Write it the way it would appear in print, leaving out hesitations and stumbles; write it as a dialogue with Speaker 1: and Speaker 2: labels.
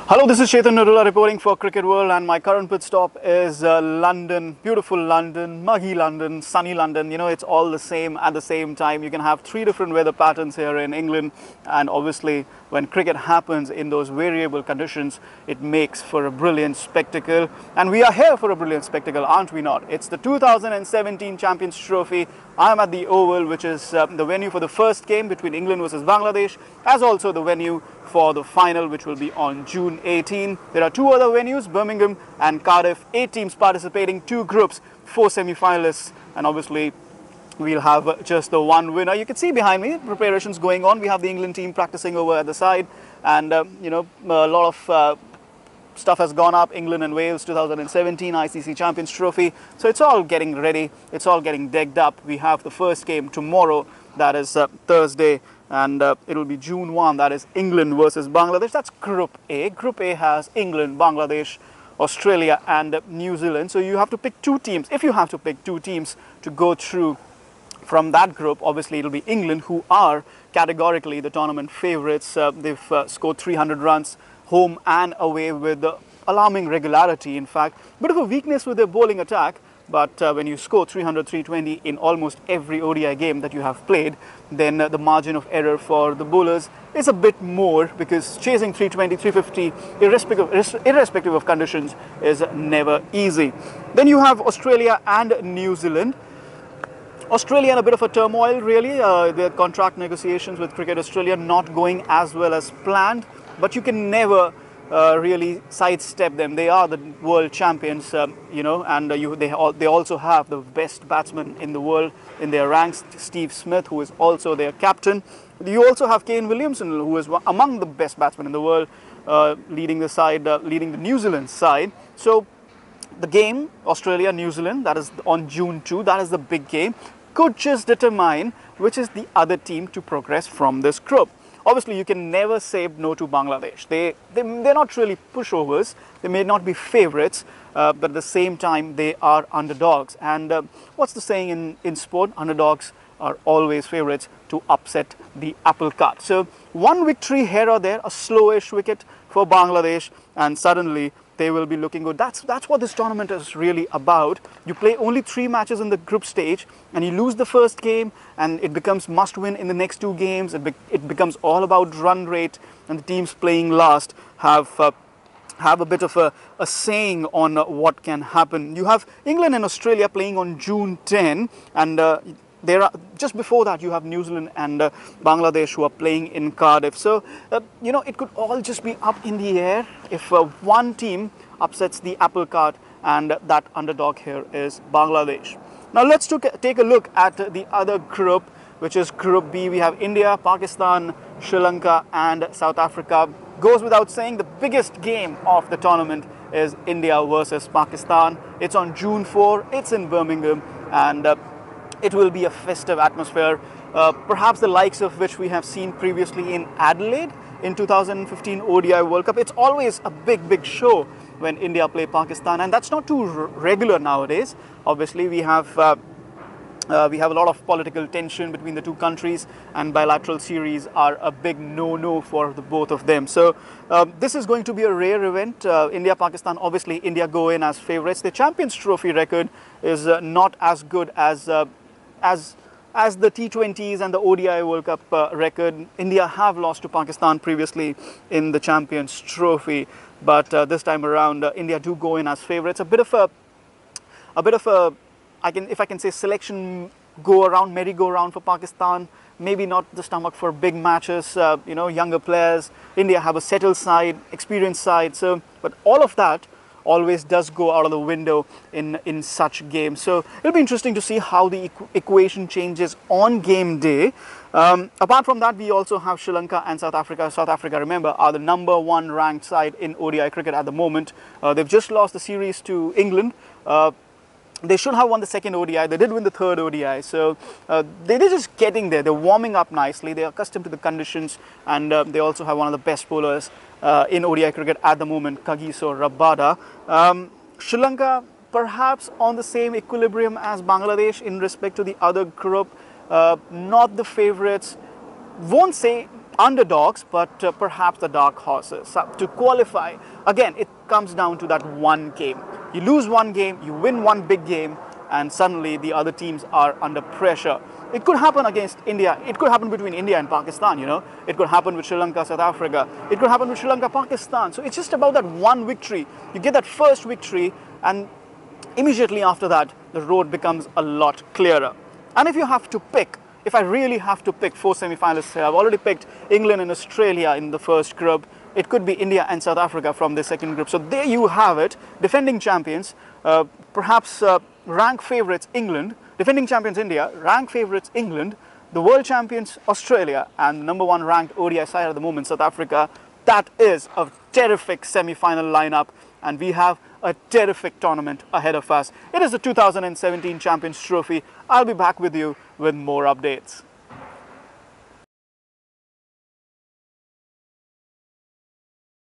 Speaker 1: Hello, this is Chetan Narula reporting for Cricket World, and my current pit stop is London. Beautiful London, muggy London, sunny London. You know, it's all the same at the same time. You can have three different weather patterns here in England, and obviously when cricket happens in those variable conditions, it makes for a brilliant spectacle. And we are here for a brilliant spectacle, aren't we not? It's the 2017 Champions Trophy. I'm at the Oval, which is the venue for the first game between England versus Bangladesh, as also the venue for the final, which will be on June 18. There are two other venues, Birmingham and Cardiff. 8 teams participating, 2 groups, 4 semi-finalists, and obviously we'll have just the one winner. You can see behind me preparations going on. We have the England team practicing over at the side, and you know, a lot of stuff has gone up. England and Wales 2017 ICC Champions Trophy. So it's all getting ready. It's all getting decked up. We have the first game tomorrow, that is Thursday, and it will be June 1, that is England versus Bangladesh. That's Group A. Group A has England, Bangladesh, Australia and New Zealand. So you have to pick 2 teams. If you have to pick 2 teams to go through from that group, obviously it'll be England, who are categorically the tournament favourites. They've scored 300 runs home and away with alarming regularity. In fact, bit of a weakness with their bowling attack, but when you score 300, 320 in almost every ODI game that you have played, then the margin of error for the bowlers is a bit more, because chasing 320, 350 irrespective of conditions is never easy. Then you have Australia and New Zealand. Australia in a bit of a turmoil, really. Their contract negotiations with Cricket Australia not going as well as planned, but you can never really sidestep them. They are the world champions, you know, and they also have the best batsman in the world in their ranks, Steve Smith, who is also their captain. You also have Kane Williamson, who is among the best batsmen in the world, leading the side, leading the New Zealand side. So the game, Australia-New Zealand, that is on June 2, that is the big game, could just determine which is the other team to progress from this group. Obviously, you can never say no to Bangladesh. They're not really pushovers. They may not be favourites, but at the same time, they are underdogs. And what's the saying in sport? Underdogs are always favourites to upset the apple cart. So one victory here or there, a slowish wicket for Bangladesh, and suddenly they will be looking good. That's what this tournament is really about. You play only 3 matches in the group stage, and you lose the first game, and it becomes must win in the next 2 games. It becomes all about run rate, and the teams playing last have a bit of a saying on what can happen. You have England and Australia playing on June 10, and just before that you have New Zealand and Bangladesh, who are playing in Cardiff. So you know, it could all just be up in the air if one team upsets the apple cart, and that underdog here is Bangladesh. Now let's take a look at the other group, which is Group B. We have India, Pakistan, Sri Lanka and South Africa. Goes without saying, the biggest game of the tournament is India versus Pakistan. It's on June 4, it's in Birmingham, and it will be a festive atmosphere, perhaps the likes of which we have seen previously in Adelaide in 2015 ODI World Cup. It's always a big show when India play Pakistan, and that's not too regular nowadays. Obviously, we have a lot of political tension between the 2 countries, and bilateral series are a big no-no for the both of them. So this is going to be a rare event. India-Pakistan, obviously India go in as favourites. The Champions Trophy record is not as good as the T20s and the ODI World Cup record. India have lost to Pakistan previously in the Champions Trophy, but this time around India do go in as favourites. A bit of a if I can say selection merry-go-round for Pakistan. Maybe not the stomach for big matches, you know, younger players. India have a settled side, experienced side. So, but all of that always does go out of the window in such games. So it'll be interesting to see how the equation changes on game day. Apart from that, we also have Sri Lanka and South Africa. South Africa, remember, are the #1 ranked side in ODI cricket at the moment. They've just lost the series to England. They should have won the 2nd ODI. They did win the 3rd ODI. So they're just getting there. They're warming up nicely. They're accustomed to the conditions, and they also have one of the best bowlers in ODI cricket at the moment, Kagiso Rabada. Sri Lanka perhaps on the same equilibrium as Bangladesh in respect to the other group. Not the favourites. Won't say underdogs, but perhaps the dark horses. So to qualify, again, it comes down to that one game. You lose one game, you win one big game, and suddenly the other teams are under pressure. It could happen against India. It could happen between India and Pakistan, you know. It could happen with Sri Lanka, South Africa. It could happen with Sri Lanka, Pakistan. So it's just about that one victory. You get that first victory, and immediately after that, the road becomes a lot clearer. And if you have to pick, if I really have to pick 4 semi-finalists here, I've already picked England and Australia in the first group. It could be India and South Africa from the second group. So there you have it, defending champions, perhaps rank favourites England, defending champions India, rank favourites England, the world champions Australia, and the number 1 ranked ODI side at the moment, South Africa. That is a terrific semi-final lineup, and we have a terrific tournament ahead of us. It is the 2017 Champions Trophy. I'll be back with you with more updates.